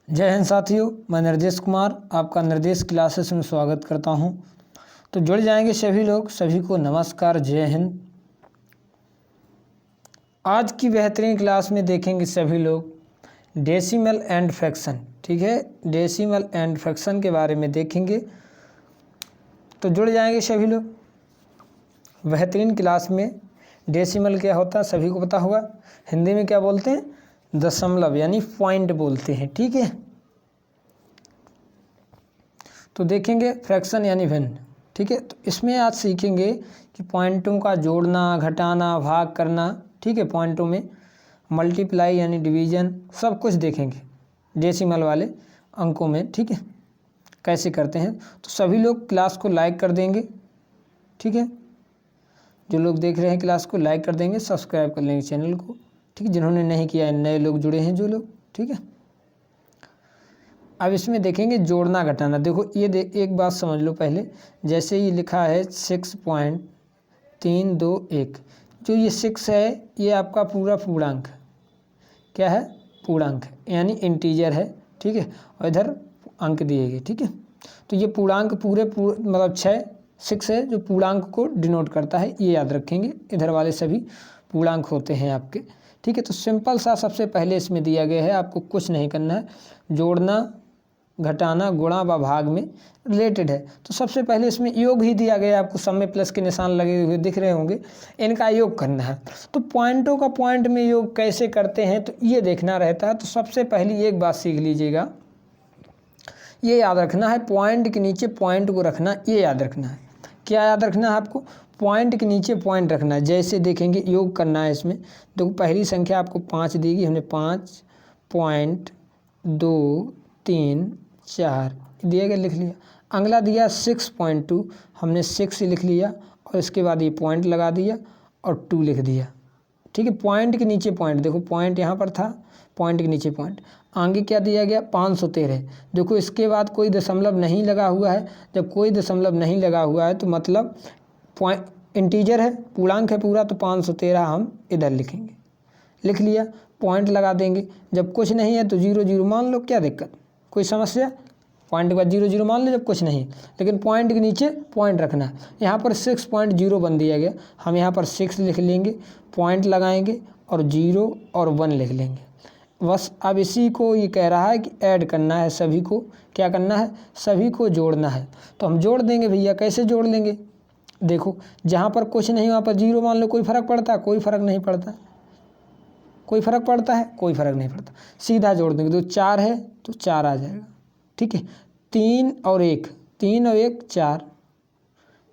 जय हिंद साथियों, मैं निर्देश कुमार आपका निर्देश क्लासेस में स्वागत करता हूं। तो जुड़ जाएंगे सभी लोग, सभी को नमस्कार, जय हिंद। आज की बेहतरीन क्लास में देखेंगे सभी लोग डेसिमल एंड फ्रैक्शन। ठीक है, डेसिमल एंड फ्रैक्शन के बारे में देखेंगे। तो जुड़ जाएंगे सभी लोग। बेहतरीन क्लास में डेसिमल क्या होता है सभी को पता होगा। हिंदी में क्या बोलते हैं? दशमलव यानी पॉइंट बोलते हैं। ठीक है, तो देखेंगे फ्रैक्शन यानी भिन्न। ठीक है, तो इसमें आज सीखेंगे कि पॉइंटों का जोड़ना, घटाना, भाग करना। ठीक है, पॉइंटों में मल्टीप्लाई यानी डिवीजन, सब कुछ देखेंगे डेसिमल वाले अंकों में। ठीक है, कैसे करते हैं। तो सभी लोग क्लास को लाइक कर देंगे। ठीक है, जो लोग देख रहे हैं क्लास को लाइक कर देंगे, सब्सक्राइब कर लेंगे चैनल को। ठीक है, जिन्होंने नहीं किया है, नए लोग जुड़े हैं जो लोग। ठीक है, अब इसमें देखेंगे जोड़ना घटाना। देखो ये एक बात समझ लो पहले। जैसे ये लिखा है 6.321, जो ये 6 है ये आपका पूरा पूर्णांक है। क्या है? पूर्णांक है, यानी इंटीजर है। ठीक है, और इधर अंक दिए गए। ठीक है, तो ये पूर्णांक मतलब 6 है जो पूर्णांक को डिनोट करता है, ये याद रखेंगे। इधर वाले सभी पूर्णांक होते हैं आपके। ठीक है, तो सिंपल सा सबसे पहले इसमें दिया गया है, आपको कुछ नहीं करना है। जोड़ना, घटाना, गुणा व भाग में रिलेटेड है। तो सबसे पहले इसमें योग ही दिया गया है आपको, सब में प्लस के निशान लगे हुए दिख रहे होंगे, इनका योग करना है। तो पॉइंटों का पॉइंट में योग कैसे करते हैं तो ये देखना रहता है। तो सबसे पहली एक बात सीख लीजिएगा, ये याद रखना है, पॉइंट के नीचे पॉइंट को रखना, ये याद रखना है। क्या याद रखना है आपको? पॉइंट के नीचे पॉइंट रखना है। जैसे देखेंगे योग करना है इसमें, देखो पहली संख्या आपको 5 देगी, हमने 5.234 दिया गया, लिख लिया। अगला दिया 6.2, हमने 6 लिख लिया और इसके बाद ये पॉइंट लगा दिया और 2 लिख दिया। ठीक है, पॉइंट के नीचे पॉइंट, देखो पॉइंट यहाँ पर था, पॉइंट के नीचे पॉइंट। आगे क्या दिया गया? 513। देखो इसके बाद कोई दशमलव नहीं लगा हुआ है। जब कोई दशमलव नहीं लगा हुआ है तो मतलब पॉइंट इंटीजर है, पूर्णांक है पूरा, तो 513 हम इधर लिखेंगे। लिख लिया, पॉइंट लगा देंगे। जब कुछ नहीं है तो 0 मान लो, क्या दिक्कत, कोई समस्या? पॉइंट के बाद 0 मान लो जब कुछ नहीं, लेकिन पॉइंट के नीचे पॉइंट रखना है। यहाँ पर 6.0 बन दिया गया, हम यहाँ पर 6 लिख लेंगे, पॉइंट लगाएंगे और 0 और 1 लिख लेंगे बस। अब इसी को ये कह रहा है कि ऐड करना है सभी को। क्या करना है? सभी को जोड़ना है। तो हम जोड़ देंगे भैया। कैसे जोड़ लेंगे? देखो जहाँ पर कुछ नहीं वहाँ पर 0 मान लो, कोई फ़र्क पड़ता है? कोई फ़र्क नहीं पड़ता। कोई फ़र्क पड़ता है? कोई फ़र्क नहीं पड़ता। सीधा जोड़ देंगे। तो 4 है तो 4 आ जाएगा। ठीक है, 3 और 1, 3 और 1 4,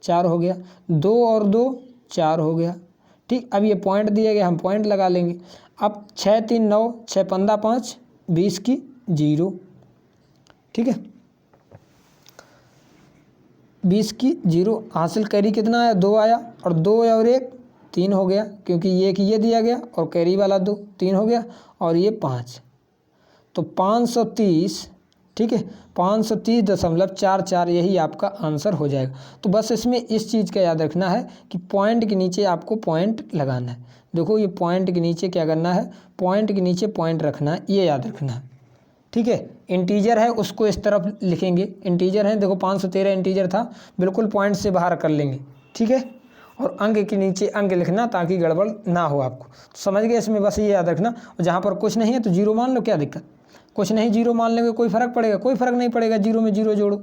4 हो गया। 2 और 2 4 हो गया। ठीक, अब ये पॉइंट दिया गया, हम पॉइंट लगा लेंगे। अब 6 3 9, 6 15 5, 20 की 0। ठीक है, 20 की 0 हासिल। कैरी कितना आया? 2 आया, और 2 और 1 3 हो गया, क्योंकि ये दिया गया और कैरी वाला 2, 3 हो गया, और ये 5। तो 530। ठीक है, 530.44, यही आपका आंसर हो जाएगा। तो बस इसमें इस चीज़ का याद रखना है कि पॉइंट के नीचे आपको पॉइंट लगाना है। देखो ये पॉइंट के नीचे क्या करना है? पॉइंट के नीचे पॉइंट रखना है, ये याद रखना है। ठीक है, इंटीजर है उसको इस तरफ लिखेंगे। इंटीजर है, देखो 513 इंटीजर था, बिल्कुल पॉइंट से बाहर कर लेंगे। ठीक है, और अंक के नीचे अंक लिखना ताकि गड़बड़ ना हो आपको। तो समझ गए? इसमें बस ये याद रखना। जहाँ पर कुछ नहीं है तो 0 मान लो, क्या दिक्कत? कुछ नहीं 0 मान लेंगे, कोई फ़र्क पड़ेगा? कोई फ़र्क नहीं पड़ेगा। 0 में 0 जोड़ो,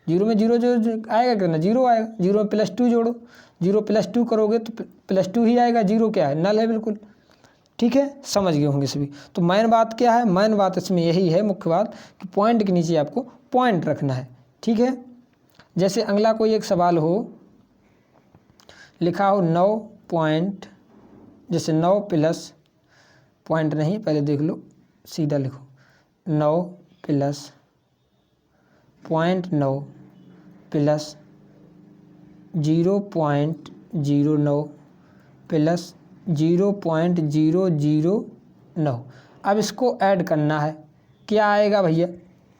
0 में 0 जो आएगा कितना? 0 आएगा। 0 में +2 जोड़ो, 0 +2 करोगे तो +2 ही आएगा। 0 क्या है? नल है बिल्कुल। ठीक है, समझ गए होंगे सभी। तो मेन बात क्या है? मेन बात इसमें यही है, मुख्य बात, कि पॉइंट के नीचे आपको पॉइंट रखना है। ठीक है, जैसे अगला कोई एक सवाल हो, लिखा हो 9 पॉइंट, जैसे 9 प्लस पॉइंट नहीं, पहले देख लो, सीधा लिखो 9 प्लस .9 प्लस 0.09 प्लस 0.009। अब इसको ऐड करना है, क्या आएगा भैया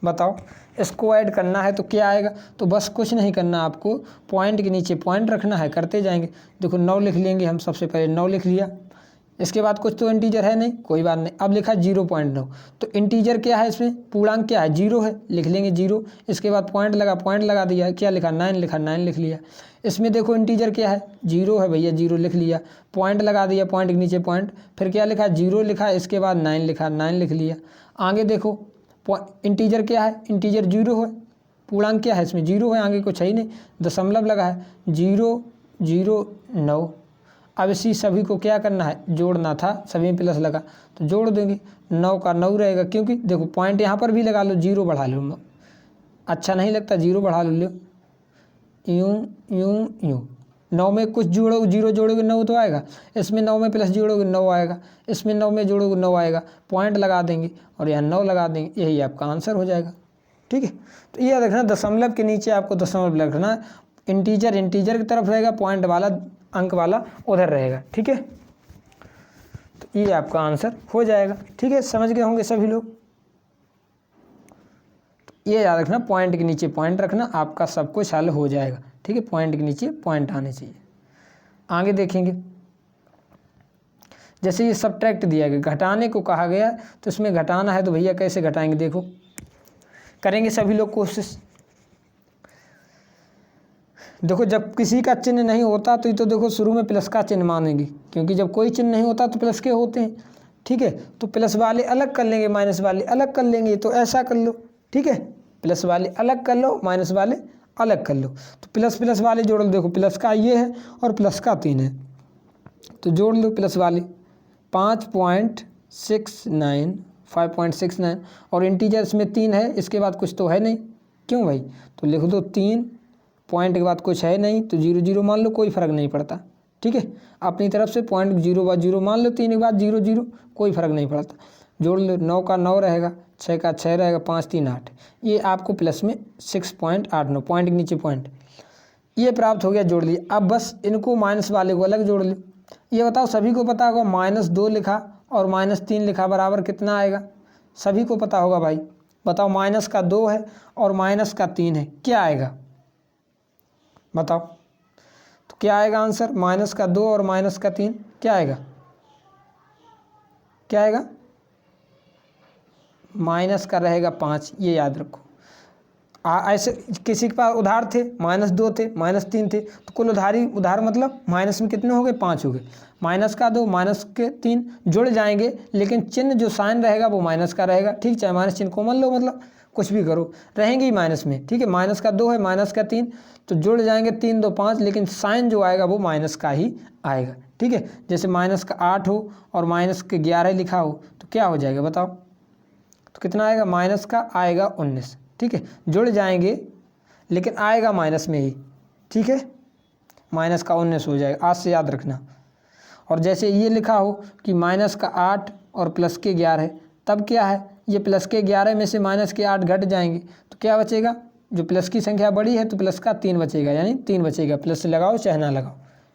बताओ? इसको ऐड करना है तो क्या आएगा? तो बस कुछ नहीं करना, आपको पॉइंट के नीचे पॉइंट रखना है, करते जाएंगे। देखो 9 लिख लेंगे हम, सबसे पहले 9 लिख लिया, इसके बाद कुछ तो इंटीजर है नहीं, कोई बात नहीं। अब लिखा 0.9, तो इंटीजर क्या है इसमें, पूर्णांक क्या है, 0 है, लिख लेंगे 0। इसके बाद पॉइंट लगा दिया, क्या लिखा 9 लिखा, 9 लिख लिया। इसमें देखो इंटीजर क्या है, 0 है भैया, 0 लिख लिया, पॉइंट लगा दिया, पॉइंट के नीचे पॉइंट, फिर क्या लिखा 0 लिखा, इसके बाद 9 लिखा, 9 लिख लिया। आगे देखो इंटीजर क्या है, इंटीजर 0 है, पूर्णांक क्या है इसमें 0 है, आगे कुछ है ही नहीं, दशमलव लगा है 0.009। अब इसी सभी को क्या करना है, जोड़ना था, सभी में प्लस लगा तो जोड़ देंगे, 9 का 9 रहेगा, क्योंकि देखो पॉइंट यहाँ पर भी लगा लो, 0 बढ़ा लो, अच्छा नहीं लगता 0 बढ़ा लो, यूँ यूँ यूँ। 9 में कुछ जोड़ोगे, 0 जोड़ोगे 9 तो आएगा, इसमें 9 में प्लस जोड़ोगे 9 आएगा, इसमें 9 में जोड़ोगे 9 आएगा, पॉइंट लगा देंगे और यहाँ 9 लगा देंगे, यही आपका आंसर हो जाएगा। ठीक है, तो ये देखना दशमलव के नीचे आपको दशमलव रखना है, इंटीजर की तरफ रहेगा, पॉइंट वाला अंक वाला उधर रहेगा। ठीक है, तो ये आपका आंसर हो जाएगा। ठीक है, समझ गए होंगे सभी लोग। ये याद रखना, पॉइंट के नीचे पॉइंट रखना, आपका सब कुछ हल हो जाएगा। ठीक है, पॉइंट के नीचे पॉइंट आने चाहिए। आगे देखेंगे, जैसे ये सब्ट्रैक्ट दिया गया, घटाने को कहा गया, तो इसमें घटाना है तो भैया कैसे घटाएंगे, देखो करेंगे सभी लोग कोशिश। देखो जब किसी का चिन्ह नहीं होता तो देखो शुरू में प्लस का चिन्ह मानेंगे, क्योंकि जब कोई चिन्ह नहीं होता तो प्लस के होते हैं। ठीक है, तो प्लस वाले अलग कर लेंगे, माइनस वाले अलग कर लेंगे, तो ऐसा कर लो। ठीक है, प्लस वाले अलग कर लो, माइनस वाले अलग कर लो, तो प्लस प्लस वाले जोड़ लो, देखो प्लस का ये है और प्लस का 3 है, तो जोड़ लो प्लस वाले 5.69 5.69, और इंटीजर्स में 3 है, इसके बाद कुछ तो है नहीं, क्यों भाई, तो लिख दो 3, पॉइंट के बाद कुछ है नहीं तो 0 0 मान लो, कोई फ़र्क नहीं पड़ता। ठीक है, अपनी तरफ से पॉइंट 0 मान लो, 3 के बाद 0 0, कोई फ़र्क नहीं पड़ता, जोड़ लो, 9 का 9 रहेगा, 6 का 6 रहेगा, 5 3 8, ये आपको प्लस में 6.89, पॉइंट के नीचे पॉइंट, ये प्राप्त हो गया, जोड़ लिया। अब बस इनको माइनस वाले को अलग जोड़ लो। ये बताओ सभी को पता होगा, -2 लिखा और -3 लिखा बराबर कितना आएगा, सभी को पता होगा भाई, बताओ माइनस का 2 है और माइनस का 3 है, क्या आएगा बताओ, तो क्या आएगा आंसर, -2 और -3 क्या आएगा, क्या आएगा, माइनस का रहेगा 5, ये याद रखो। ऐसे किसी के पास उधार थे, -2 थे, -3 थे, तो कुल उधार मतलब माइनस में कितने हो गए, 5 हो गए, -2 -3 जुड़ जाएंगे, लेकिन चिन्ह जो साइन रहेगा वो माइनस का रहेगा। ठीक, चाहे माइनस चिन्ह कॉमन लो, मतलब कुछ भी करो, रहेंगे ही माइनस में। ठीक है, -2 है, -3, तो जुड़ जाएंगे, 3 2 5, लेकिन साइन जो आएगा वो माइनस का ही आएगा। ठीक है, जैसे -8 हो और -11 लिखा हो तो क्या हो जाएगा बताओ, तो कितना आएगा, माइनस का आएगा 19। ठीक है, जुड़ जाएंगे लेकिन आएगा माइनस में ही। ठीक है, माइनस का 19 हो जाएगा, आज से याद रखना। और जैसे ये लिखा हो कि -8 और +11, तब क्या है, ये +11 में से -8 घट जाएंगे, तो क्या बचेगा, जो प्लस की संख्या बड़ी है तो प्लस का 3 बचेगा, यानी 3 बचेगा, प्लस लगाओ चाहे ना लगाओ।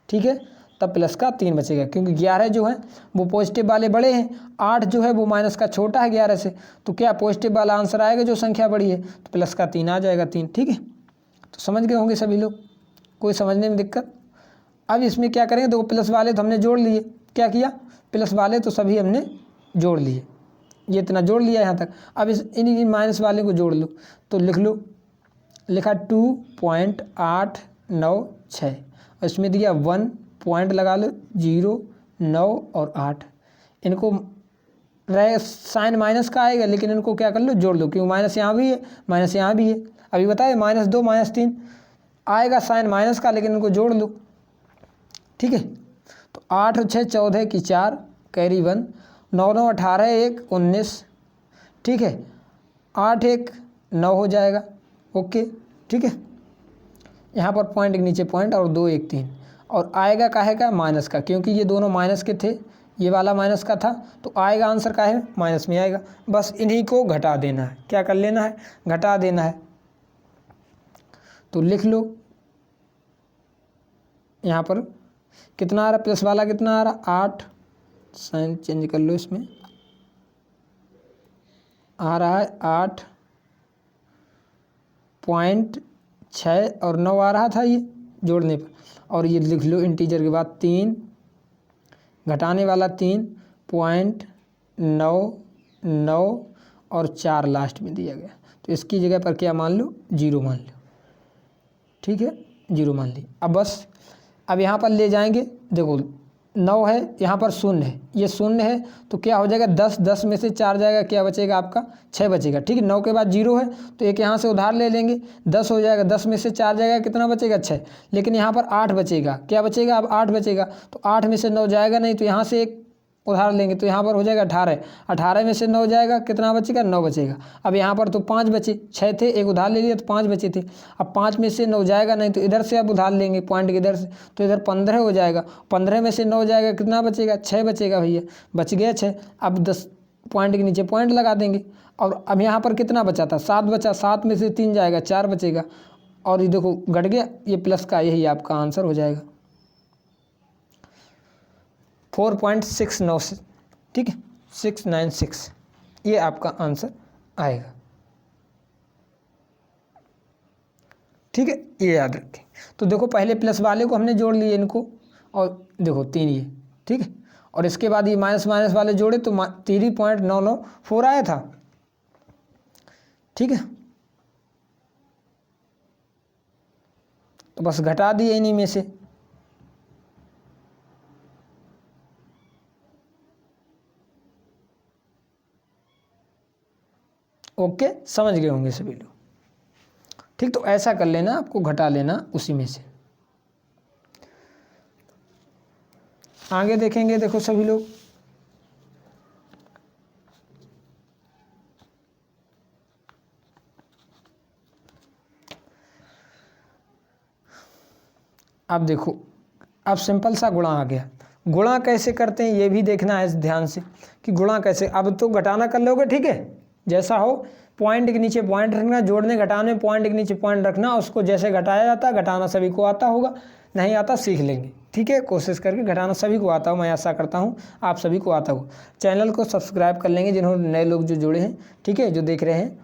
ठीक है, तब प्लस का 3 बचेगा, क्योंकि 11 जो है वो पॉजिटिव वाले बड़े हैं, 8 जो है वो माइनस का छोटा है 11 से, तो क्या पॉजिटिव वाला आंसर आएगा, जो संख्या बड़ी है तो प्लस का 3 आ जाएगा, 3। ठीक है, तो समझ गए होंगे सभी लोग, कोई समझने में दिक्कत। अब इसमें क्या करेंगे, देखो प्लस वाले तो हमने जोड़ लिए, क्या किया, प्लस वाले तो सभी हमने जोड़ लिए, ये इतना जोड़ लिया यहाँ तक। अब इन माइनस वाले को जोड़ लो, तो लिख लो, लिखा 2.896, इसमें दिया 1, पॉइंट लगा लो, 0 9 और 8, इनको रहे साइन माइनस का आएगा, लेकिन इनको क्या कर लो, जोड़ लो, क्योंकि माइनस यहाँ भी है, माइनस यहाँ भी है। अभी बताए -2 -3 आएगा साइन माइनस का, लेकिन इनको जोड़ लो। ठीक है, तो 8 और 6 14 की 4 कैरी 1, 9 9 18 1 19। ठीक है, 8 1 9 हो जाएगा, ओके। ठीक है, यहाँ पर पॉइंट के नीचे पॉइंट और 2 1 3, और आएगा काहे का, माइनस का, क्योंकि ये दोनों माइनस के थे, ये वाला माइनस का था, तो आएगा आंसर का है माइनस में आएगा। बस इन्हीं को घटा देना है, क्या कर लेना है, घटा देना है। तो लिख लो यहाँ पर कितना आ रहा, प्लस वाला कितना आ रहा, 8, साइन चेंज कर लो, इसमें आ रहा है 8.6 और 9 आ रहा था ये जोड़ने पर, और ये लिख लो इंटीजर के बाद 3, घटाने वाला 3.99 और 4 लास्ट में दिया गया, तो इसकी जगह पर क्या मान लो, 0 मान लो। ठीक है, 0 मान ली। अब बस अब यहाँ पर ले जाएंगे, देखो 9 है, यहाँ पर 0 है, ये 0 है, तो क्या हो जाएगा 10 में से 4 जाएगा, क्या बचेगा आपका 6 बचेगा। ठीक है, 9 के बाद 0 है तो एक यहाँ से उधार ले लेंगे, 10 हो जाएगा, 10 में से 4 जाएगा, कितना बचेगा 6। लेकिन यहाँ पर 8 बचेगा, क्या बचेगा अब 8 बचेगा, तो 8 में से 9 जाएगा नहीं, तो यहाँ से एक उधार लेंगे, तो यहाँ पर हो जाएगा 18, 18 में से 9 जाएगा, कितना बचेगा 9 बचेगा। अब यहाँ पर तो 5 बचे, 6 थे, एक उधार ले लिया तो 5 बचे थे। अब 5 में से 9 जाएगा नहीं, तो इधर से अब उधार लेंगे पॉइंट के इधर से, तो इधर 15 हो जाएगा, 15 में से 9 जाएगा, कितना बचेगा 6 बचेगा भैया, बच गया 6। अब 10 पॉइंट के नीचे पॉइंट लगा देंगे, और अब यहाँ पर कितना बचा था 7 बचा, 7 में से 3 जाएगा, 4 बचेगा, और ये देखो घट गया, ये प्लस का, यही आपका आंसर हो जाएगा 4.696। ठीक है, 696 ये आपका आंसर आएगा। ठीक है, ये याद रखें। तो देखो पहले प्लस वाले को हमने जोड़ लिए इनको, और देखो 3 ये, ठीक है, और इसके बाद ये माइनस माइनस वाले जोड़े तो 3.994 आया था। ठीक है, तो बस घटा दिए इन्हीं में से। ओके, समझ गए होंगे सभी लोग। ठीक, तो ऐसा कर लेना, आपको घटा लेना उसी में से। आगे देखेंगे, देखो सभी लोग, अब देखो, अब सिंपल सा गुणा आ गया। गुणा कैसे करते हैं ये भी देखना है ध्यान से, कि गुणा कैसे। अब तो घटाना कर लोगे, ठीक है, जैसा हो, पॉइंट के नीचे पॉइंट रखना, जोड़ने घटाने में पॉइंट के नीचे पॉइंट रखना, उसको जैसे घटाया जाता है, घटाना सभी को आता होगा, नहीं आता सीख लेंगे। ठीक है, कोशिश करके घटाना सभी को आता हो, मैं ऐसा करता हूँ आप सभी को आता हो। चैनल को सब्सक्राइब कर लेंगे जिन्होंने, नए लोग जो जुड़े हैं, ठीक है, जो देख रहे हैं,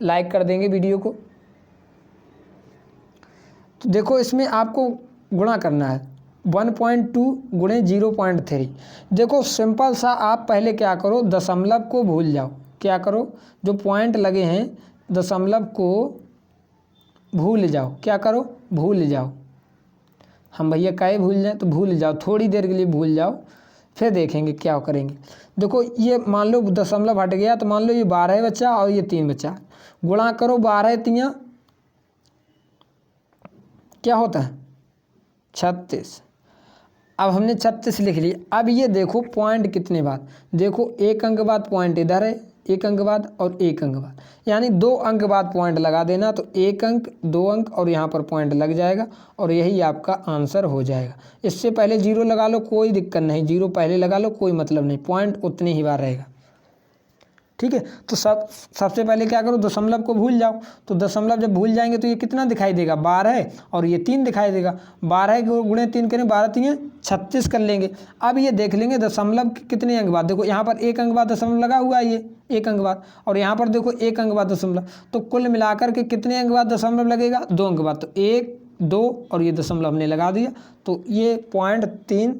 लाइक कर देंगे वीडियो को। तो देखो इसमें आपको गुणा करना है, 1.2 गुणे 0.3। देखो सिंपल सा, आप पहले क्या करो, दशमलव को भूल जाओ। क्या करो, जो पॉइंट लगे हैं दशमलव को भूल जाओ। क्या करो, भूल जाओ। हम भैया काहे भूल जाए, तो भूल जाओ, थोड़ी देर के लिए भूल जाओ, फिर देखेंगे क्या करेंगे। देखो ये मान लो दशमलव हट गया, तो मान लो ये 12 बचा और ये 3 बचा, गुणा करो 12 3 क्या होता है 36। अब हमने 36 लिख लिया। अब ये देखो पॉइंट कितने बाद, देखो 1 अंक बाद पॉइंट इधर है, 1 अंक बाद और 1 अंक बाद, यानी 2 अंक बाद पॉइंट लगा देना, तो 1 अंक 2 अंक और यहाँ पर पॉइंट लग जाएगा, और यही आपका आंसर हो जाएगा। इससे पहले 0 लगा लो, कोई दिक्कत नहीं, 0 पहले लगा लो, कोई मतलब नहीं, पॉइंट उतनी ही बार रहेगा। ठीक है, तो सबसे पहले क्या करो, दशमलव को भूल जाओ। तो दशमलव जब भूल जाएंगे तो ये कितना दिखाई देगा, 12 और ये 3 दिखाई देगा। 12 को गुणे 3 करें, 12 3 36 कर लेंगे। अब ये देख लेंगे दशमलव कितने अंक बाद, देखो यहाँ पर 1 अंक बाद दशमलव लगा हुआ है, ये 1 अंक बाद, और यहाँ पर देखो 1 अंक बाद दशमलव, तो कुल मिलाकर के कितने अंक बाद दशमलव लगेगा, 2 अंक बाद। तो 1 2 और ये दशमलव हमने लगा दिया, तो ये 0.36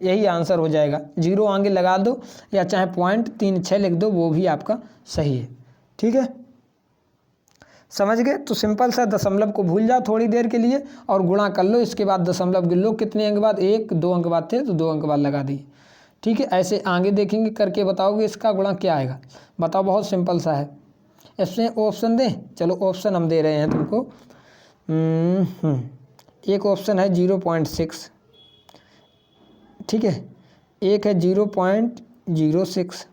यही आंसर हो जाएगा। 0 आगे लगा दो या चाहे 0.36 लिख दो, वो भी आपका सही है। ठीक है, समझ गए। तो सिंपल सा दशमलव को भूल जाओ थोड़ी देर के लिए और गुणा कर लो, इसके बाद दशमलव गिन लो कितने अंक बाद, 1 2 अंक बाद थे तो 2 अंक बाद लगा दिए। ठीक है, ऐसे आगे देखेंगे, करके बताओगे इसका गुणा क्या आएगा। बताओ, बहुत सिंपल सा है। इसमें ऑप्शन दें, चलो ऑप्शन हम दे रहे हैं तुमको। एक ऑप्शन है 0.6, ठीक है, एक है 0.06,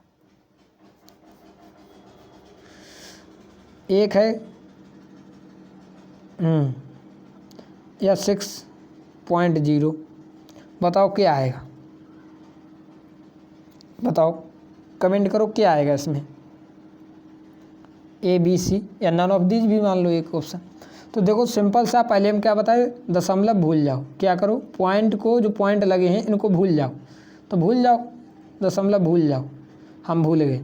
एक है या 6.0। बताओ क्या आएगा, बताओ, कमेंट करो क्या आएगा इसमें, A B C या नन ऑफ दीज भी मान लो एक ऑप्शन। तो देखो सिंपल सा, पहले हम क्या बताए, दशमलव भूल जाओ। क्या करो, पॉइंट को, जो पॉइंट लगे हैं इनको भूल जाओ, तो भूल जाओ, दशमलव भूल जाओ, हम भूल गए,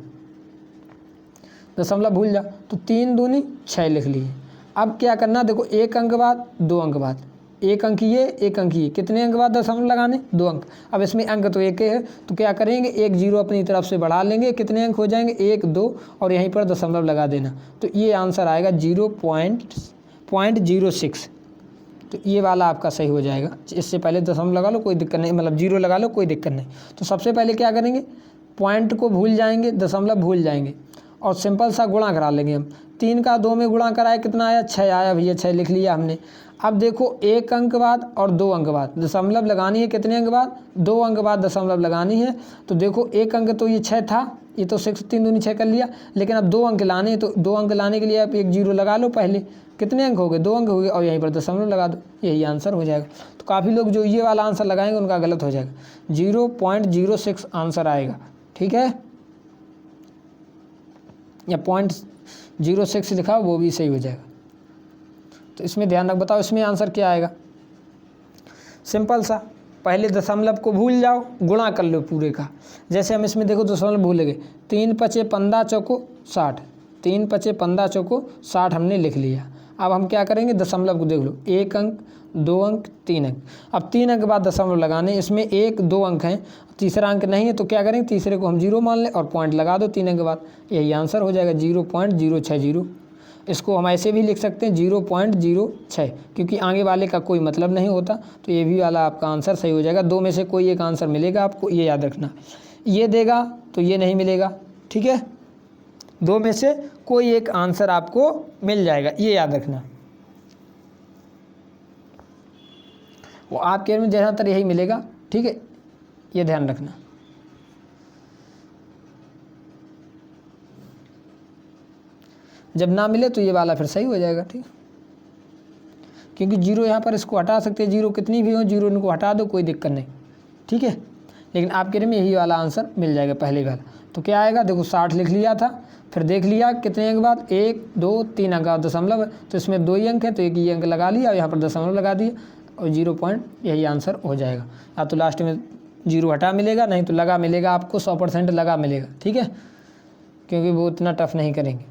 दशमलव भूल जाओ, तो 3 दूनी 6 लिख लिए। अब क्या करना, देखो 1 अंक बाद 2 अंक बाद, एक अंक ये, एक अंक ये, कितने अंक बाद दशमलव लगाने, 2 अंक। अब इसमें अंक तो एक है तो क्या करेंगे, एक जीरो अपनी तरफ से बढ़ा लेंगे, कितने अंक हो जाएंगे, 1 2 और यहीं पर दशमलव लगा देना। तो ये आंसर आएगा 0.06। तो ये वाला आपका सही हो जाएगा। इससे पहले दशमलव लगा लो कोई दिक्कत नहीं, मतलब जीरो लगा लो कोई दिक्कत नहीं। तो सबसे पहले क्या करेंगे, पॉइंट को भूल जाएंगे, दशमलव भूल जाएंगे और सिंपल सा गुणा करा लेंगे हम। 3 का 2 में गुणा कराए कितना आया, 6 आया भैया, 6 लिख लिया हमने। अब देखो 1 अंक बाद और 2 अंक बाद दशमलव लगानी है, कितने अंक बाद, 2 अंक बाद दशमलव लगानी है। तो देखो 1 अंक तो ये 6 था, ये तो 6 3 दूनी 6 कर लिया, लेकिन अब 2 अंक लाने, तो 2 अंक लाने के लिए आप एक जीरो लगा लो पहले, कितने अंक हो गए, 2 अंक हो गए और यहीं पर दशमलव लगा दो, यही आंसर हो जाएगा। तो काफ़ी लोग जो ये वाला आंसर लगाएंगे उनका गलत हो जाएगा, 0.06 आंसर आएगा, ठीक है, या 0.06 लिखा हो वो भी सही हो जाएगा। तो इसमें ध्यान रख, बताओ इसमें आंसर क्या आएगा। सिंपल सा, पहले दशमलव को भूल जाओ, गुणा कर लो पूरे का। जैसे हम इसमें देखो दशमलव भूल गए, 3 पचे 15 चौको 60, 3 पचे 15 चौको 60 हमने लिख लिया। अब हम क्या करेंगे, दशमलव को देख लो, 1 अंक 2 अंक 3 अंक। अब 3 अंक बाद दशमलव लगाने, इसमें 1 2 अंक हैं, तीसरा अंक नहीं है तो क्या करेंगे, तीसरे को हम जीरो मान लें और पॉइंट लगा दो 3 अंक बाद, यही आंसर हो जाएगा 0.060। इसको हम ऐसे भी लिख सकते हैं 0.06, क्योंकि आगे वाले का कोई मतलब नहीं होता। तो ये भी वाला आपका आंसर सही हो जाएगा। 2 में से कोई एक आंसर मिलेगा आपको, ये याद रखना, ये देगा तो ये नहीं मिलेगा, ठीक है, 2 में से कोई एक आंसर आपको मिल जाएगा, ये याद रखना। वो आपके में ज़्यादातर यही मिलेगा, ठीक है, ये ध्यान रखना। जब ना मिले तो ये वाला फिर सही हो जाएगा, ठीक, क्योंकि जीरो यहाँ पर इसको हटा सकते हैं, जीरो कितनी भी हो, जीरो इनको हटा दो कोई दिक्कत नहीं, ठीक है। लेकिन आपके में यही वाला आंसर मिल जाएगा पहले वाला। तो क्या आएगा, देखो 60 लिख लिया था, फिर देख लिया कितने अंक बाद, 1 2 3 अंक दशमलव, तो इसमें 2 ही अंक है तो एक ही अंक लगा लिया और यहाँ पर दशमलव लगा दिया और 0 पॉइंट, यही आंसर हो जाएगा। या तो लास्ट में जीरो हटा मिलेगा, नहीं तो लगा मिलेगा आपको, 100% लगा मिलेगा, ठीक है, क्योंकि वो इतना टफ नहीं करेंगे।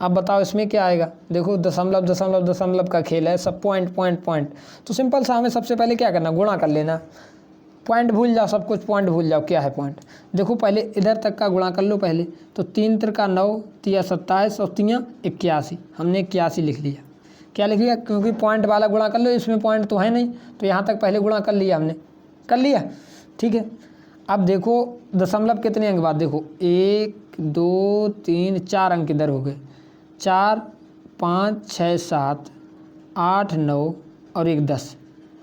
अब बताओ इसमें क्या आएगा, देखो दशमलव दशमलव दशमलव का खेल है, सब पॉइंट पॉइंट पॉइंट। तो सिंपल सा हमें सबसे पहले क्या करना, गुणा कर लेना, पॉइंट भूल जाओ, सब कुछ पॉइंट भूल जाओ, क्या है पॉइंट। देखो पहले इधर तक का गुणा कर लो पहले, तो 3 त्रिका 9, 3 27 और 3 81, हमने 81 लिख लिया। क्या लिख लिया, क्योंकि पॉइंट वाला गुणा कर लो, इसमें पॉइंट तो है नहीं, तो यहाँ तक पहले गुणा कर लिया हमने, कर लिया, ठीक है। अब देखो दशमलव कितने अंक बाद, देखो 1 2 3 4 अंक इधर हो गए, 4 5 6 7 8 9 और 1 10।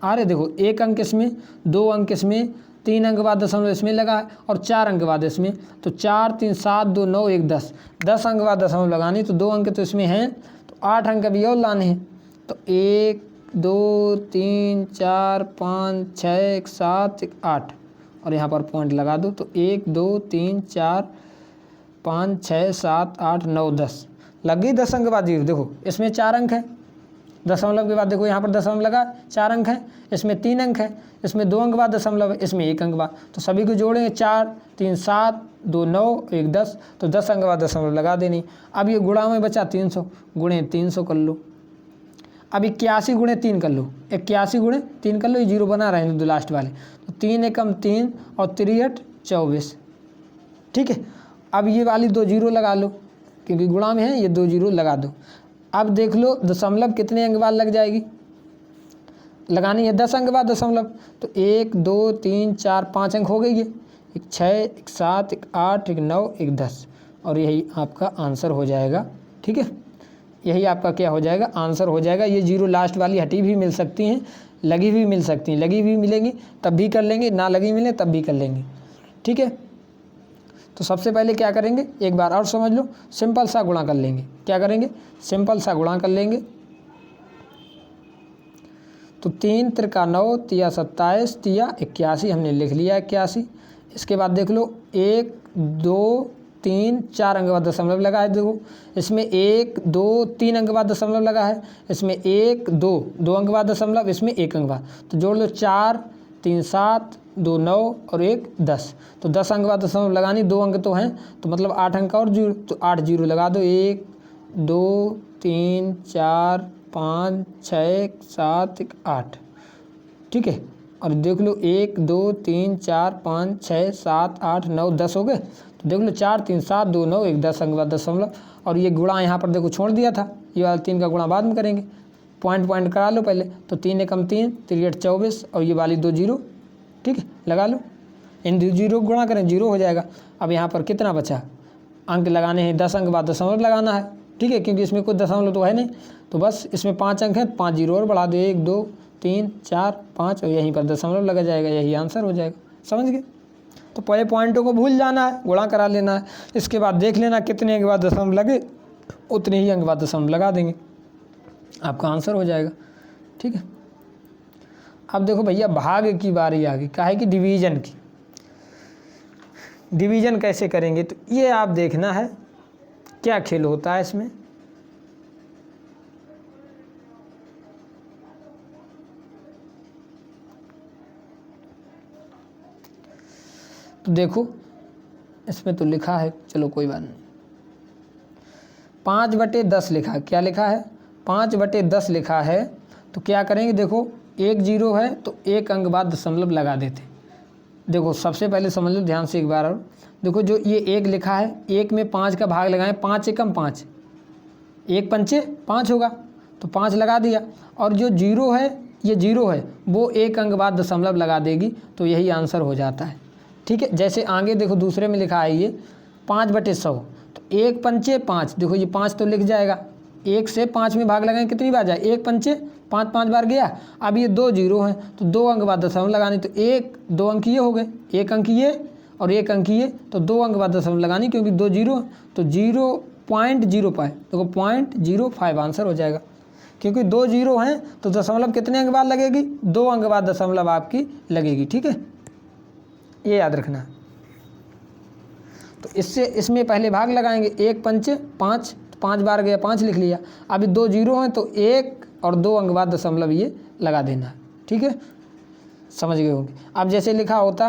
अरे देखो 1 अंक इसमें, 2 अंक इसमें, 3 अंक बाद दशमलव इसमें लगा और 4 अंक बाद इसमें, तो 4 3 7 2 9 1 10, 10 अंक बाद दशमलव लगानी, तो 2 अंक तो इसमें हैं, तो 8 अंक अभी और लाने हैं। तो 1 2 3 4 5 6 7 8 और यहाँ पर पॉइंट लगा दो, तो 1 2 3 4 5 6 7 8 9 10 लग गई। 10 अंक बाद जीरो, देखो इसमें 4 अंक है, दशमलव के बाद देखो यहाँ पर दशमलव लगा, 4 अंक है, इसमें 3 अंक है, इसमें 2 अंक बाद दशमलव है, इसमें 1 अंक बाद, तो सभी को जोड़ेंगे, 4 3 7 2 9 1 10, तो 10 अंक बाद दशमलव लगा देनी। अब ये गुणा में बचा 300, गुणे 300 कर लो। अब 81 गुणे 3 कर लो, 81 गुणे 3 कर लो, ये जीरो बना रहे हैं दो लास्ट वाले, तो 3 एकम 3 और 3 24, ठीक है। अब ये वाली 2 जीरो लगा लो, क्योंकि गुणा में है, ये 2 जीरो लगा दो। अब देख लो दशमलव कितने अंक बाद लग जाएगी, लगानी है 10 अंक बाद दशमलव, तो 1 2 3 4 5 अंक हो गई है, 1 6 1 7 1 8 1 9 1 10 और यही आपका आंसर हो जाएगा, ठीक है। यही आपका क्या हो जाएगा, आंसर हो जाएगा। ये जीरो लास्ट वाली हटी भी मिल सकती हैं, लगी भी मिल सकती हैं, लगी भी मिलेंगी तब भी कर लेंगे, ना लगी मिले तब भी कर लेंगे, ठीक है। तो सबसे पहले क्या करेंगे, एक बार और समझ लो, सिंपल सा गुणा कर लेंगे। क्या करेंगे, सिंपल सा गुणा कर लेंगे। तो 3 त्रिका 9, 3 27, 3 81 हमने लिख लिया 81। इसके बाद देख लो 1 2 3 4 अंक बाद दशमलव लगा है, देखो इसमें 1 2 3 अंक बाद दशमलव लगा है, इसमें 1 2 अंक बाद दशमलव, इसमें 1 अंक बाद, तो जोड़ लो 4 3 7 2 9 और 1 10, तो 10 अंक बाद दशमलव लगानी, 2 अंक तो हैं, तो मतलब 8 अंक और जीरो, तो 8 जीरो लगा दो, 1 2 3 4 5 6 7 8, ठीक है। और देख लो 1 2 3 4 5 6 7 8 9 10 हो गए। तो देख लो 4 3 7 2 9 1 10 अंक बाद दशमलव, और ये गुणा यहाँ पर देखो छोड़ दिया था, ये वाला 3 का गुणा बाद में करेंगे। पॉइंट करा लो पहले, तो 3 एकम 3 3 8 24, और ये वाली 2 जीरो, ठीक है, लगा लो। इन 2 जीरो को गुणा करें, जीरो हो जाएगा। अब यहाँ पर कितना बचा, अंक लगाने हैं, 10 अंक बाद दशमलव लगाना है, ठीक है, क्योंकि इसमें कोई दशमलव तो है नहीं, तो बस इसमें 5 अंक हैं, 5 जीरो और बढ़ा दो, 1 2 3 4 5, और यहीं पर दशमलव लगा जाएगा, यही आंसर हो जाएगा। समझ गए? तो पहले पॉइंटों को भूल जाना है, गुणा करा लेना है, इसके बाद देख लेना कितने अंक बाद दशमलव लगे, उतने ही अंक बाद दशमलव लगा देंगे, आपका आंसर हो जाएगा, ठीक है। अब देखो भैया भाग की बारी आ गई, काहे की, डिवीजन की। डिवीजन कैसे करेंगे, तो ये आप देखना है क्या खेल होता है इसमें। तो देखो इसमें तो लिखा है, चलो कोई बात नहीं, 5/10 लिखा है, क्या लिखा है, 5/10 लिखा है। तो क्या करेंगे, देखो 1 जीरो है तो 1 अंक बाद दशमलव लगा देते। देखो सबसे पहले समझ लो ध्यान से एक बार, और देखो जो ये 1 लिखा है, 1 में 5 का भाग लगाएं, 5 एकम 5, 1 पंचे 5 होगा, तो 5 लगा दिया। और जो जीरो है, ये जीरो है, वो 1 अंक बाद दशमलव लगा देगी, तो यही आंसर हो जाता है, ठीक है। जैसे आगे देखो दूसरे में लिखा है ये 5/100, तो 1 पंचे 5, देखो ये 5 तो लिख जाएगा, 1 से 5 में भाग लगाएं, कितनी बार जाए, 1 पंचे 5 5 बार गया। अब ये 2 जीरो हैं, तो 2 अंक बाद दशमलव लगानी, तो 1 2 अंक ये हो गए, 1 अंक ये और 1 अंक ये, तो 2 अंक बाद दशमलव लगानी, क्योंकि 2 जीरो, तो 0.05, देखो 0.05 आंसर हो जाएगा। क्योंकि 2 जीरो हैं तो दशमलव कितने अंक बाद लगेगी, 2 अंक बाद दशमलव आपकी लगेगी, ठीक है, ये याद रखना है। तो इससे इसमें पहले भाग लगाएंगे, 1 पंचे 5, 5 बार गया, 5 लिख लिया। अभी 2 जीरो हैं, तो 1 और 2 अंक बाद दशमलव ये लगा देना है, ठीक है, समझ गए होंगे। अब जैसे लिखा होता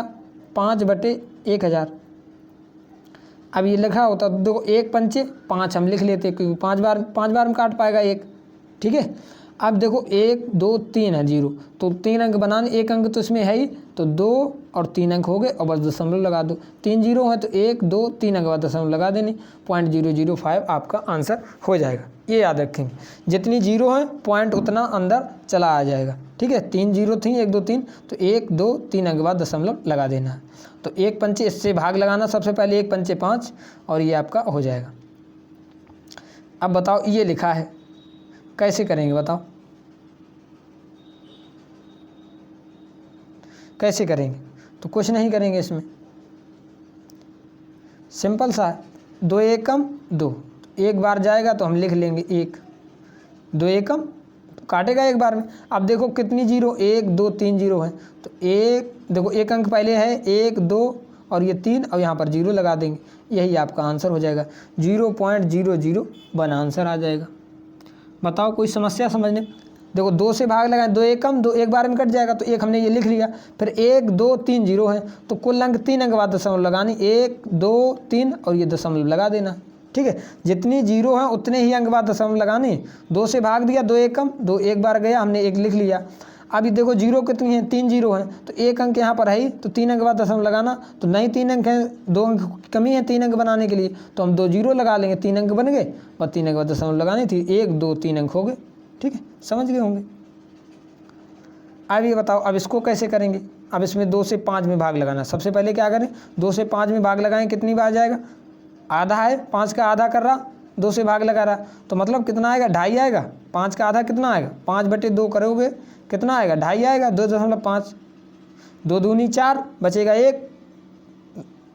5/1000, अब ये लिखा होता, देखो 1 पंचे 5 हम लिख लेते, क्योंकि 5 बार में काट पाएगा 1, ठीक है। अब देखो 1 2 3 है जीरो, तो 3 अंक बनाने, 1 अंक तो इसमें है ही, तो 2 और 3 अंक हो गए, और बस दशमलव लगा दो। 3 जीरो है तो 1 2 3 अंक बाद दशमलव लगा देनी, 0.005 आपका आंसर हो जाएगा, ये याद रखेंगे। जितनी जीरो है पॉइंट उतना अंदर चला आ जाएगा, ठीक है। 3 जीरो थी, 1 2 3, तो 1 2 3 अंक बाद दशमलव लगा देना है। तो 1 पंचे, इससे भाग लगाना सबसे पहले, 1 पंचे 5, और ये आपका हो जाएगा। अब बताओ ये लिखा है, कैसे करेंगे बताओ, कैसे करेंगे, तो कुछ नहीं करेंगे इसमें, सिंपल सा है, 2 एकम 2, 1 बार जाएगा तो हम लिख लेंगे 1, 2 एकम तो काटेगा 1 बार में। अब देखो कितनी जीरो, 1 2 3 जीरो है, तो 1 देखो 1 अंक पहले है, 1 2 और ये 3, और यहाँ पर जीरो लगा देंगे, यही आपका आंसर हो जाएगा, 0.001 आंसर आ जाएगा। बताओ कोई समस्या समझने, देखो 2 से भाग लगाएं, 2 एकम 2, 1 बार में कट जाएगा, तो 1 हमने ये लिख लिया, फिर 1 2 3 जीरो है, तो कुल अंक 3 अंक बाद दशमलव लगानी, 1 2 3 और ये दशमलव लगा देना, ठीक है। जितनी जीरो है उतने ही अंक बाद दशमलव लगानी, 2 से भाग दिया, 2 एकम 2, 1 बार गया, हमने 1 लिख लिया। अभी देखो जीरो कितनी है, 3 जीरो है, तो 1 अंक यहाँ पर है ही, तो 3 अंक बाद दशमलव लगाना, तो नहीं 3 अंक हैं, 2 अंक कमी है 3 अंक बनाने के लिए, तो हम 2 जीरो लगा लेंगे, 3 अंक बन गए, बस 3 अंक बाद दशमलव लगानी थी, 1 2 3 अंक हो गए, ठीक है, समझ गए होंगे। अब ये बताओ अब इसको कैसे करेंगे, अब इसमें 2 से 5 में भाग लगाना। सबसे पहले क्या करें, 2 से 5 में भाग लगाएं, कितनी बार जाएगा, आधा है, 5 का आधा कर रहा, 2 से भाग लगा रहा, तो मतलब कितना आएगा, 2.5 आएगा। 5 का आधा कितना आएगा, 5/2 करोगे कितना आएगा, 2.5 आएगा, 2.5, 2 दूनी 4, बचेगा 1,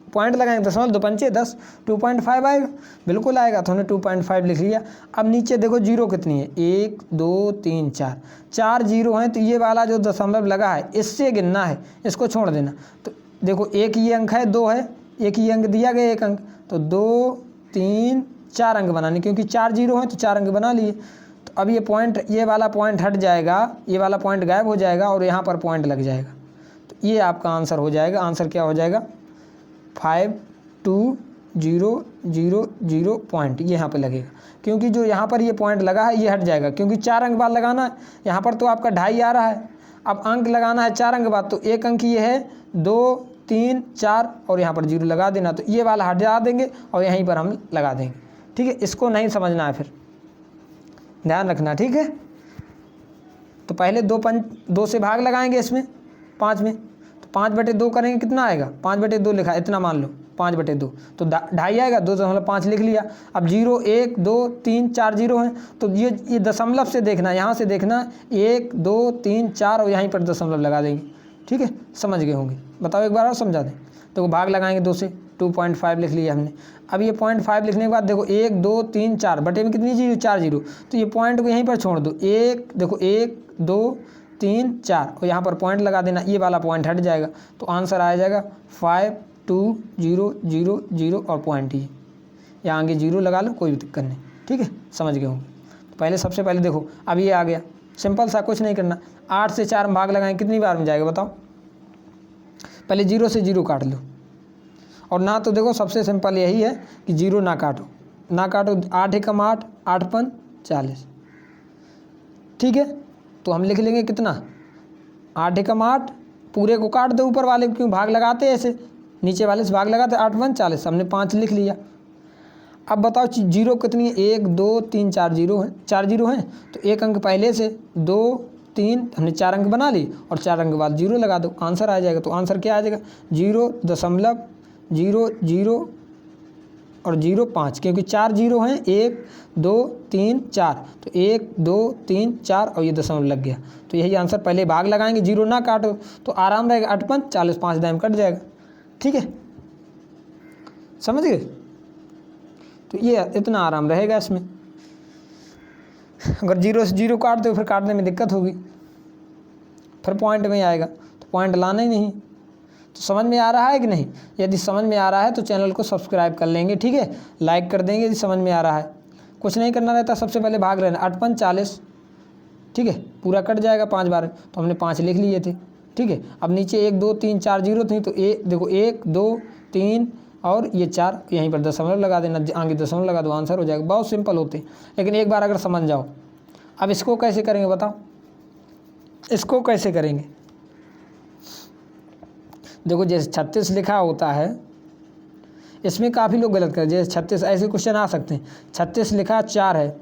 पॉइंट लगाएंगे, दशमलव 2 पंचे 10, 2.5 आएगा, बिल्कुल आएगा, तो हमने 2.5 लिख लिया। अब नीचे देखो जीरो कितनी है, 1 2 3 4, 4 जीरो हैं, तो ये वाला जो दशमलव लगा है इससे गिनना है, इसको छोड़ देना। तो देखो एक ये अंक है, 2 है, एक ही अंक दिया गया, 1 अंक, तो 2 3 4 अंक बनाने, क्योंकि 4 जीरो हैं तो 4 अंक बना लिए। तो अब ये पॉइंट, ये वाला पॉइंट हट जाएगा, ये वाला पॉइंट गायब हो जाएगा, और यहाँ पर पॉइंट लग जाएगा, तो ये आपका आंसर हो जाएगा। आंसर क्या हो जाएगा, 5 2 0 0 0 पॉइंट ये यहाँ पर लगेगा, क्योंकि जो यहाँ पर ये पॉइंट लगा है ये हट जाएगा, क्योंकि 4 अंक बाद लगाना है। यहाँ पर तो आपका 2.5 आ रहा है, अब अंक लगाना है 4 अंक बाद, तो 1 अंक ये है 2 3 4 और यहाँ पर 0 लगा देना, तो ये वाला हटा देंगे और यहीं पर हम लगा देंगे। ठीक है, इसको नहीं समझना है, फिर ध्यान रखना। ठीक है, तो पहले 2 से भाग लगाएंगे इसमें 5 में, तो 5/2 करेंगे, कितना आएगा 5/2 लिखा, इतना मान लो 5/2, तो 2.5 आएगा, 2.5 लिख लिया। अब 0 1 2 3 4 0 हैं, तो ये दशमलव से देखना, यहाँ से देखना 1 2 3 4 और यहीं पर दशमलव लगा देंगे। ठीक है, समझ गए होंगे, बताओ एक बार और समझा दें। देखो भाग लगाएंगे 2 से, 2.5 लिख लिया हमने। अब ये 0.5 लिखने के बाद देखो 1 2 3 4 बटे में कितनी 0 4 0, तो ये पॉइंट को यहीं पर छोड़ दो, देखो 1 2 3 4 और यहाँ पर पॉइंट लगा देना, ये वाला पॉइंट हट जाएगा, तो आंसर आ जाएगा 5 2 0 0 0 और पॉइंट ये यहाँ आगे 0 लगा लो, कोई दिक्कत नहीं। ठीक है, समझ गए होंगे। तो पहले सबसे पहले देखो अब ये आ गया, सिंपल सा, कुछ नहीं करना। 8 से 4 में भाग लगाएं, कितनी बार में जाएगा बताओ। पहले 0 से 0 काट लो, और ना तो देखो सबसे सिंपल यही है कि 0 ना काटो, 8 एकम 8 8 5 40। ठीक है, तो हम लिख लेंगे कितना 8 एकम 8, पूरे को काट दो, ऊपर वाले क्यों भाग लगाते ऐसे, नीचे वाले से भाग लगाते, 8 1 40, हमने 5 लिख लिया। अब बताओ 0 कितनी है, 1 2 3 4 0 है, 4 0 हैं, तो 1 अंक पहले से 2 3 हमने 4 अंक बना ली और 4 अंक बाद 0 लगा दो, आंसर आ जाएगा। तो आंसर क्या आ जाएगा 0.00 और 0 5, क्योंकि 4 0 हैं, 1 2 3 4, तो 1 2 3 4 और ये दशमलव लग गया, तो यही आंसर। पहले भाग लगाएंगे, 0 ना काटो तो आराम रहेगा, 8 5 40, 5 दाएं कट जाएगा। ठीक है, समझ गए, तो ये इतना आराम रहेगा इसमें। अगर 0 से 0 काट दो फिर काटने में दिक्कत होगी, फिर पॉइंट में आएगा, तो पॉइंट लाना ही नहीं। तो समझ में आ रहा है कि नहीं? यदि समझ में आ रहा है तो चैनल को सब्सक्राइब कर लेंगे। ठीक है, लाइक कर देंगे यदि समझ में आ रहा है। कुछ नहीं करना रहता, सबसे पहले भाग लेना, 8 5 40। ठीक है, पूरा कट जाएगा 5 बार, तो हमने 5 लिख लिए थे। ठीक है, अब नीचे 1 2 3 4 0 थी, तो देखो 1 2 3 और ये 4, यहीं पर दशमलव लगा देना, आगे दशमलव लगा दो, आंसर हो जाएगा। बहुत सिंपल होते हैं, लेकिन एक बार अगर समझ जाओ। अब इसको कैसे करेंगे बताओ, इसको कैसे करेंगे? देखो जैसे 36 लिखा होता है, इसमें काफ़ी लोग गलत करते हैं। जैसे 36 ऐसे क्वेश्चन आ सकते हैं, 36 लिखा 4 है,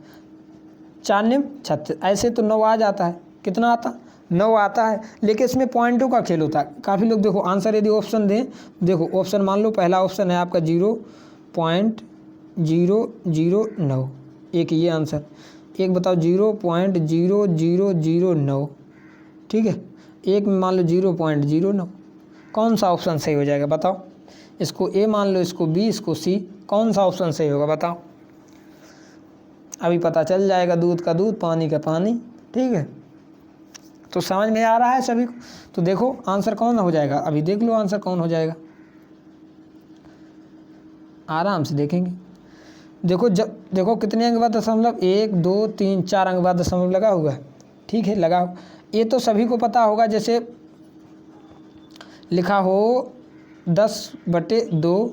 4 निम 36, ऐसे तो 9 आ जाता है। कितना आता? 9 आता है, लेकिन इसमें पॉइंटों का खेल होता है। काफ़ी लोग देखो आंसर यदि ऑप्शन दें, देखो ऑप्शन मान लो पहला ऑप्शन है आपका 0.0009, एक ये आंसर, एक बताओ 0.0009। ठीक है, एक में मान लो 0.09, कौन सा ऑप्शन सही हो जाएगा बताओ? इसको ए मान लो, इसको बी, इसको सी, कौन सा ऑप्शन सही होगा बताओ? अभी पता चल जाएगा, दूध का दूध पानी का पानी। ठीक है, तो समझ में आ रहा है सभी को? तो देखो आंसर कौन हो जाएगा, अभी देख लो आंसर कौन हो जाएगा, आराम से देखेंगे। देखो जब देखो कितने अंक बाद दशमलव, 1 2 3 4 अंक बाद दशमलव लगा हुआ है। ठीक है, लगा, ये तो सभी को पता होगा। जैसे लिखा हो 10/2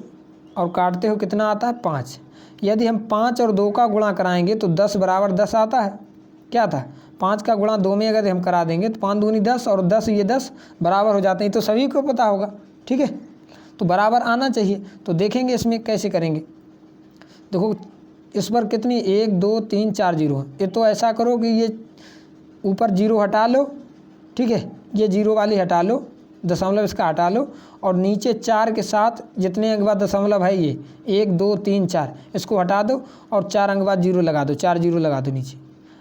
और काटते हो कितना आता है 5। यदि हम 5 और 2 का गुणा कराएंगे तो 10 बराबर 10 आता है। क्या था? 5 का गुणा 2 में अगर हम करा देंगे तो 5 दूनी 10 और 10 ये 10 बराबर हो जाते हैं, तो सभी को पता होगा। ठीक है, तो बराबर आना चाहिए। तो देखेंगे इसमें कैसे करेंगे। देखो इस पर कितनी 1 2 3 4 0 है, ये तो ऐसा करो कि ये ऊपर 0 हटा लो। ठीक है, ये 0 वाली हटा लो, दशमलव इसका हटा लो, और नीचे 4 के साथ जितने अंक बाद दशमलव है ये 1 2 3 4, इसको हटा दो और 4 अंक बाद 0 लगा दो, 4 0 लगा दो नीचे,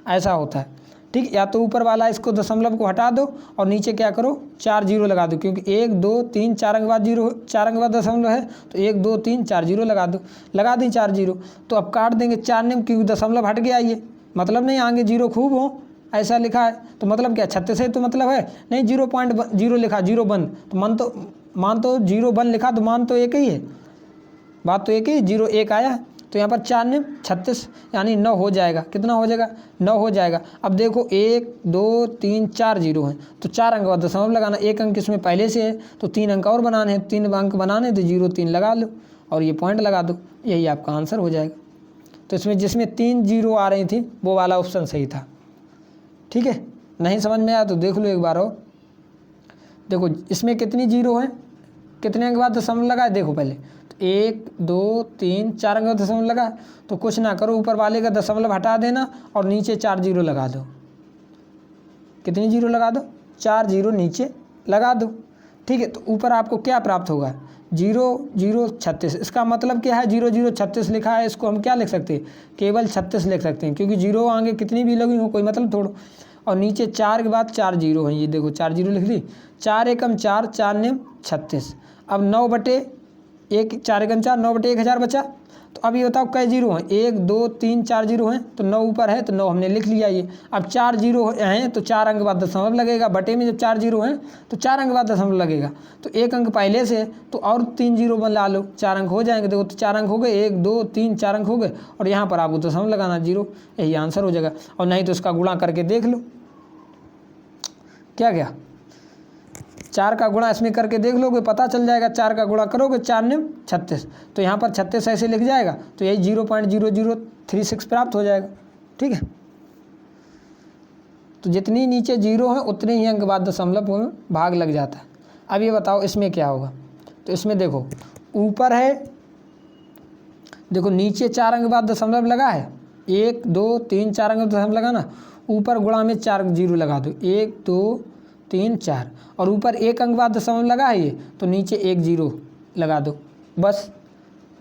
ऐसा होता है। ठीक, या तो ऊपर वाला इसको दशमलव को हटा दो और नीचे क्या करो 4 0 लगा दो, क्योंकि 1 2 3 4 अंक बाद 0, 4 अंक बाद दशमलव है, तो 1 2 3 4 0 लगा दो, लगा दी 4 0। तो अब काट देंगे 4 ने, क्योंकि दशमलव हट गया, ये मतलब नहीं आगे 0 खूब हो, ऐसा लिखा है, तो मतलब क्या 36 है, तो मतलब है नहीं 0.0 लिखा, 0 बंद, तो मान तो 0 बंद लिखा, तो मान तो एक ही है, बात तो एक ही, 0 1 आया है। तो यहाँ पर 4 ने 36 यानी 9 हो जाएगा। कितना हो जाएगा? 9 हो जाएगा। अब देखो 1 2 3 4 0 हैं, तो 4 अंक बाद दशमलव लगाना, 1 अंक इसमें पहले से है तो 3 अंक और बनाने हैं, 3 अंक बनाने तो 0 3 लगा लो, और ये पॉइंट लगा दो, यही आपका आंसर हो जाएगा। तो इसमें जिसमें 3 जीरो आ रही थी वो वाला ऑप्शन सही था। ठीक है, नहीं समझ में आया तो देख लो एक बार और। देखो इसमें कितनी जीरो हैं, कितने अंक बाद दशमलव लगा है, देखो पहले तो 1 2 3 4 अंक बाद दशमलव लगा। तो कुछ ना करो, ऊपर वाले का दशमलव हटा देना और नीचे 4 जीरो लगा दो। कितनी जीरो लगा दो, 4 जीरो नीचे लगा दो। ठीक है, तो ऊपर आपको क्या प्राप्त होगा, 0 0 36। इसका मतलब क्या है, 0 0 36 लिखा है, इसको हम क्या लिख सकते हैं, केवल 36 लिख सकते हैं, क्योंकि जीरो आगे कितनी भी लगी हो कोई मतलब थोड़ा। और नीचे 4 के बाद 4 जीरो हैं, ये देखो 4 जीरो लिख दी। 4 एकम 4, 4 नेम 36। अब 9/1, 4 एकम 4, 9/1000 बचा। तो अब ये बताओ कै जीरो हैं, 1 2 3 4 जीरो हैं, तो 9 ऊपर है तो 9 हमने लिख लिया ये। अब 4 जीरो हैं तो 4 अंक बाद दशमलव लगेगा, बटे में जब 4 जीरो हैं तो 4 अंक बाद दशमलव लगेगा। तो 1 अंक पहले से है तो और 3 जीरो बना लो, 4 अंक हो जाएंगे। देखो तो 4 अंक हो गए, 1 2 3 4 अंक हो गए, और यहाँ पर आपको दशमलव लगाना 0, यही आंसर हो जाएगा। और नहीं तो इसका गुणा करके देख लो, क्या क्या 4 का गुणा इसमें करके देख लोगे, पता चल जाएगा। 4 का गुणा करोगे, 4 नेम 36, तो यहाँ पर 36 ऐसे लिख जाएगा, तो यही 0.0036 प्राप्त हो जाएगा। ठीक है, तो जितनी नीचे जीरो है उतने ही अंक बाद दशमलव में भाग लग जाता है। अब ये बताओ इसमें क्या होगा, तो इसमें देखो ऊपर है, देखो नीचे 4 अंक बाद दशमलव लगा है, 1 2 3 4 अंक दशमलव लगा ना, ऊपर गुणा में 4 जीरो लगा दो, 1 2 3 4, और ऊपर 1 अंक बाद दशमलव लगा है ये, तो नीचे 1 जीरो लगा दो, बस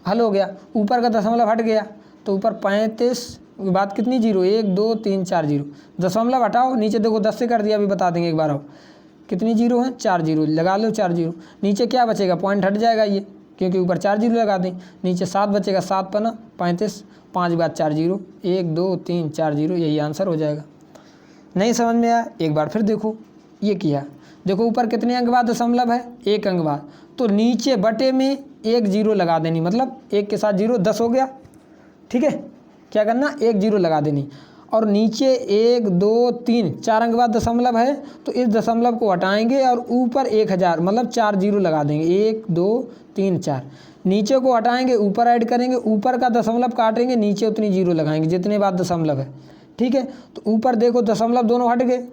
हल हो गया। ऊपर का दशमलव हट गया तो ऊपर 35 के बाद कितनी जीरो, 1 2 3 4 जीरो, दशमलव हटाओ, नीचे देखो 10 से कर दिया, अभी बता देंगे एक बार और कितनी जीरो हैं, 4 जीरो लगा लो, 4 जीरो। नीचे क्या बचेगा, पॉइंट हट जाएगा ये, क्योंकि ऊपर 4 जीरो लगा दें। नीचे 7 बचेगा, 7 पना 35, 5 के बाद 4 जीरो, 1 2 3 4 जीरो, यही आंसर हो जाएगा। नहीं समझ में आया, एक बार फिर देखो ये किया। देखो ऊपर कितने अंक बाद दशमलव है, 1 अंक बाद, तो नीचे बटे में 1 जीरो लगा देनी, मतलब 1 के साथ जीरो 10 हो गया। ठीक है, क्या करना, 1 जीरो लगा देनी। और नीचे 1 2 3 4 अंक बाद दशमलव है, तो इस दशमलव को हटाएंगे और ऊपर 1000 मतलब 4 जीरो लगा देंगे, 1 2 3 4। नीचे को हटाएंगे, ऊपर ऐड करेंगे, ऊपर का दशमलव काटेंगे, नीचे उतनी जीरो लगाएंगे जितने बाद दशमलव है। ठीक है, तो ऊपर देखो दशमलव दोनों हट गए,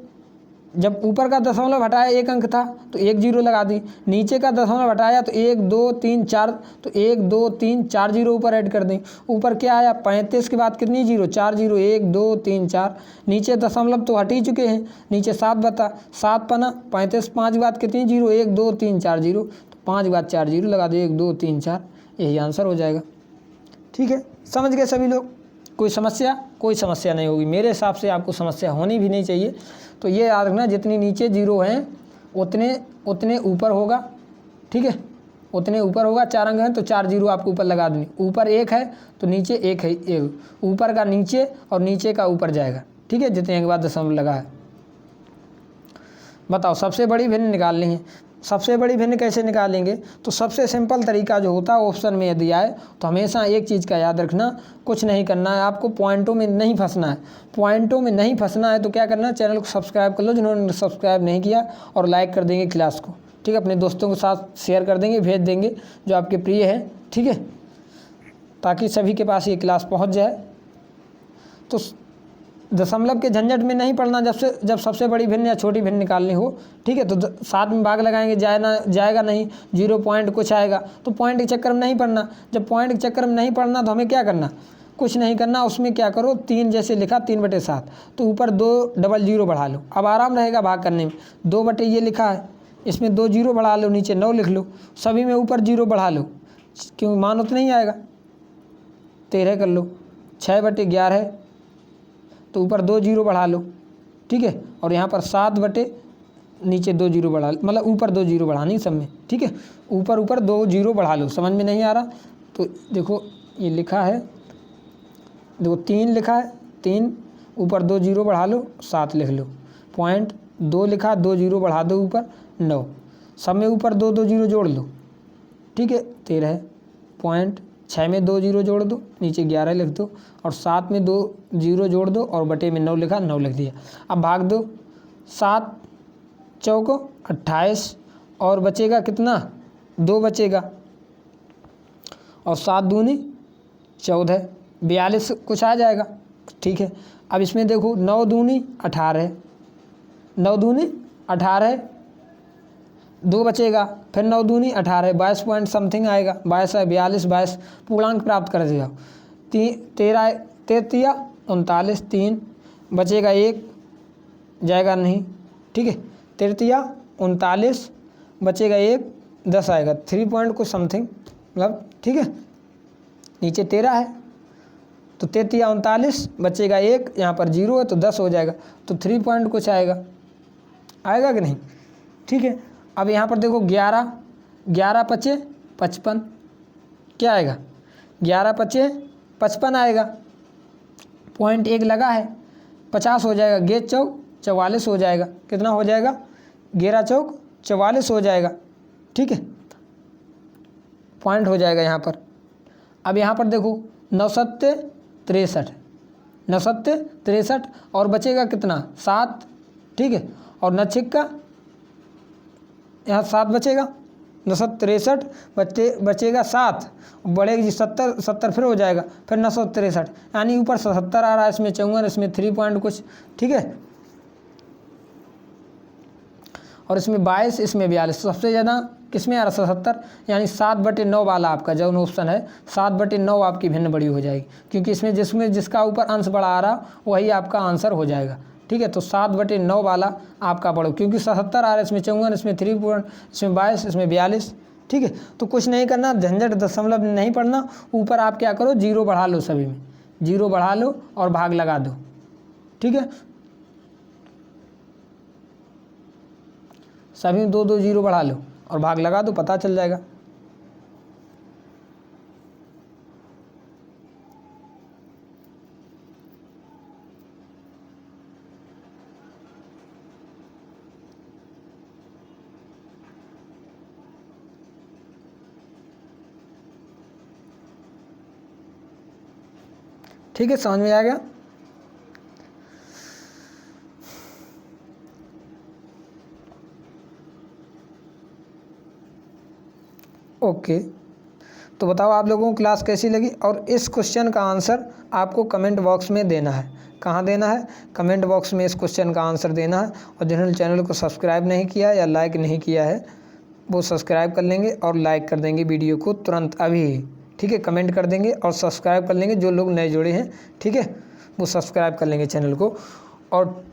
जब ऊपर का दशमलव हटाया 1 अंक था तो 1 जीरो लगा दी, नीचे का दशमलव हटाया तो 1 2 3 4, तो 1 2 3 4 जीरो ऊपर ऐड कर दें। ऊपर क्या आया, 35 के बाद कितनी जीरो, 4 जीरो, 1 2 3 4, नीचे दशमलव तो हट ही चुके हैं, नीचे 7 बता, 7 पना 35, 5 के बाद कितनी जीरो, 1 2 3 4 जीरो, तो 5 के बाद 4 जीरो लगा दो, 1 2 3 4, यही आंसर हो जाएगा। ठीक है, समझ गए सभी लोग, कोई समस्या, कोई समस्या नहीं होगी, मेरे हिसाब से आपको समस्या होनी भी नहीं चाहिए। तो ये याद रखना, जितनी नीचे जीरो हैं उतने ऊपर होगा। ठीक है, उतने ऊपर होगा, 4 अंक हैं तो 4 जीरो आपको ऊपर लगा देनी, ऊपर 1 है तो नीचे 1 है, 1 ऊपर का नीचे और नीचे का ऊपर जाएगा। ठीक है, जितने के बाद दशमलव लगा है। बताओ सबसे बड़ी भिन्न निकालनी है, सबसे बड़ी भिन्न कैसे निकालेंगे, तो सबसे सिंपल तरीका जो होता है ऑप्शन में यदि आए तो हमेशा एक चीज़ का याद रखना, कुछ नहीं करना है आपको, पॉइंटों में नहीं फंसना है। पॉइंटों में नहीं फंसना है तो क्या करना है, चैनल को सब्सक्राइब कर लो जिन्होंने सब्सक्राइब नहीं किया, और लाइक कर देंगे क्लास को। ठीक है, अपने दोस्तों के साथ शेयर कर देंगे, भेज देंगे जो आपके प्रिय है। ठीक है, ताकि सभी के पास ये क्लास पहुँच जाए। तो दशमलव के झंझट में नहीं पड़ना जब सबसे बड़ी भिन्न या छोटी भिन्न निकालनी हो। ठीक है, तो साथ में भाग लगाएंगे, जाएगा नहीं, 0 पॉइंट कुछ आएगा, तो पॉइंट के चक्कर में नहीं पड़ना। जब पॉइंट के चक्कर में नहीं पड़ना तो हमें क्या करना, कुछ नहीं करना। उसमें क्या करो, 3 जैसे लिखा 3/7, तो ऊपर 2 डबल जीरो बढ़ा लो, अब आराम रहेगा भाग करने में। 2 बटे ये लिखा है, इसमें 2 जीरो बढ़ा लो, नीचे 9 लिख लो, सभी में ऊपर जीरो बढ़ा लो, क्यों मान उतना नहीं आएगा। 13 कर लो, 6/11 तो ऊपर 2 जीरो बढ़ा लो। ठीक है, और यहाँ पर 7 बटे नीचे 2 जीरो बढ़ा लो, मतलब ऊपर 2 जीरो बढ़ानी सब में। ठीक है, ऊपर 2 जीरो बढ़ा लो। समझ में नहीं आ रहा तो देखो ये लिखा है, देखो 3 लिखा है, 3 ऊपर 2 जीरो बढ़ा लो, 7 लिख लो, पॉइंट 2 लिखा, 2 जीरो बढ़ा दो ऊपर 9, सब में ऊपर 2 2 जीरो जोड़ लो। ठीक है, 13 पॉइंट 6 में 2 जीरो जोड़ दो, नीचे 11 लिख दो, और 7 में 2 जीरो जोड़ दो, और बटे में 9 लिखा, 9 लिख दिया। अब भाग दो, 7 चौको 28, और बचेगा कितना, 2 बचेगा, और 7 दूनी 14, 42 कुछ आ जाएगा। ठीक है, अब इसमें देखो 9 दूनी 18, 9 दूनी 18, 2 बचेगा, फिर 9 दूनी 18, 22 पॉइंट समथिंग आएगा, 22 है, 42, 22 पूर्णांक प्राप्त कर दिया। 13 33 39, 3 बचेगा, 1 जाएगा नहीं। ठीक है, 33 39 बचेगा 1, 10 आएगा, 3 पॉइंट कुछ समथिंग मतलब। ठीक है, नीचे 13 है तो 33 39 बचेगा 1, यहाँ पर 0 है तो 10 हो जाएगा, तो 3 पॉइंट कुछ आएगा कि नहीं। ठीक है, अब यहाँ पर देखो 11 11 पचे 55, क्या आएगा, 11 पचे 55 आएगा, पॉइंट 1 लगा है, 50 हो जाएगा, 11 चौक 44 हो जाएगा। कितना हो जाएगा, 11 चौक 44 हो जाएगा। ठीक है, पॉइंट हो जाएगा यहाँ पर। अब यहाँ पर देखो 9 सत्ते 63, 9 सत्ते 63 और बचेगा कितना, 7। ठीक है, और 9 छिक्का यहाँ 7 बचेगा, 9 सत्ते 63 बचेगा 7, बढ़ेगी 70 70 फिर हो जाएगा, फिर 963, यानी ऊपर 77 आ रहा है, इसमें 54, इसमें 3 पॉइंट कुछ। ठीक है, और इसमें 22, इसमें 42, सबसे ज़्यादा किसमें आ रहा है, 77, यानी 7/9 वाला आपका जो ऑप्शन है 7/9 आपकी भिन्न बड़ी हो जाएगी, क्योंकि इसमें जिसका ऊपर अंश बड़ा आ रहा वही आपका आंसर हो जाएगा। ठीक है, तो 7/9 वाला आपका बड़ो, क्योंकि 77 आ रहा है, इसमें 54, इसमें 3 पॉइंट, इसमें 22, इसमें 42। ठीक है, तो कुछ नहीं करना, झंझट दशमलव नहीं पढ़ना, ऊपर आप क्या करो 0 बढ़ा लो, सभी में 0 बढ़ा लो और भाग लगा दो। ठीक है, सभी में 2 2 0 बढ़ा लो और भाग लगा दो, पता चल जाएगा। ठीक है, समझ में आ गया। ओके, तो बताओ आप लोगों को क्लास कैसी लगी, और इस क्वेश्चन का आंसर आपको कमेंट बॉक्स में देना है। कहाँ देना है, कमेंट बॉक्स में इस क्वेश्चन का आंसर देना है। और जिन्होंने चैनल को सब्सक्राइब नहीं किया या लाइक नहीं किया है वो सब्सक्राइब कर लेंगे और लाइक कर देंगे वीडियो को तुरंत अभी। ठीक है, कमेंट कर देंगे और सब्सक्राइब कर लेंगे, जो लोग नए जुड़े हैं। ठीक है, वो सब्सक्राइब कर लेंगे चैनल को। और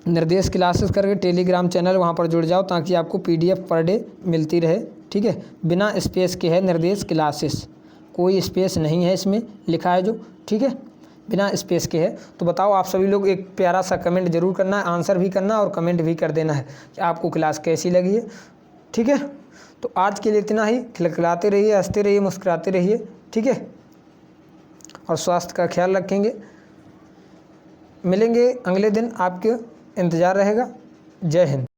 निर्देश क्लासेस करके टेलीग्राम चैनल वहाँ पर जुड़ जाओ, ताकि आपको PDF पर डे मिलती रहे। ठीक है, बिना स्पेस के है निर्देश क्लासेस, कोई स्पेस नहीं है इसमें लिखा है जो। ठीक है, बिना स्पेस के है। तो बताओ आप सभी लोग एक प्यारा सा कमेंट जरूर करना है, आंसर भी करना और कमेंट भी कर देना है कि आपको क्लास कैसी लगी है। ठीक है, तो आज के लिए इतना ही। खिलखिलाते रहिए, हंसते रहिए, मुस्कुराते रहिए। ठीक है, और स्वास्थ्य का ख्याल रखेंगे। मिलेंगे अगले दिन, आपके इंतज़ार रहेगा। जय हिंद।